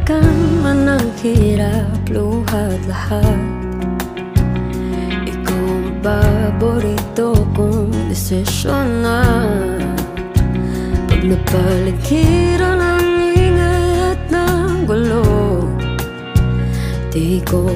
balikan man ang hirap, luhat lahat. Ikaw ang paborito kong desisyon na. Pag napaligiran ang ingay at ng gulo, di ko